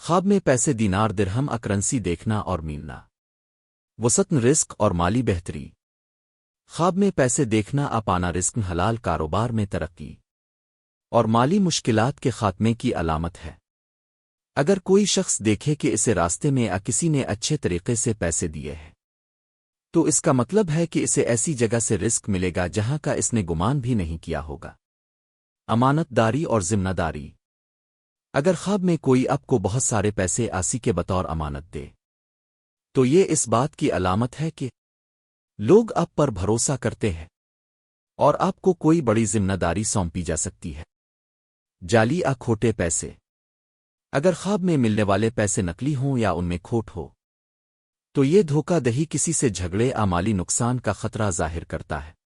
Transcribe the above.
خواب میں پیسے دینار درہم کرنسی دیکھنا اور ملنا وسط-e-rizq اور مالی بہتری۔ خواب میں پیسے دیکھنا پانا رزق حلال کاروبار میں ترقی اور مالی مشکلات کے خاتمے کی علامت ہے۔ اگر کوئی شخص دیکھے کہ اسے راستے میں کسی نے اچھے طریقے سے پیسے دیے ہیں تو اس کا مطلب ہے کہ اسے ایسی جگہ سے رزق ملے گا جہاں کا اس نے گمان بھی نہیں کیا ہوگا۔ امانت داری اور ذمہ داری۔ اگر خواب میں کوئی آپ کو بہت سارے پیسے آسی کے بطور امانت دے تو یہ اس بات کی علامت ہے کہ لوگ آپ پر بھروسہ کرتے ہیں اور آپ کو کوئی بڑی ذمہ داری سونپی جا سکتی ہے۔ جعلی کھوٹے پیسے۔ اگر خواب میں ملنے والے پیسے نکلی ہوں یا ان میں کھوٹ ہو تو یہ دھوکہ دہی کسی سے جھگڑے مالی نقصان کا خطرہ ظاہر کرتا ہے۔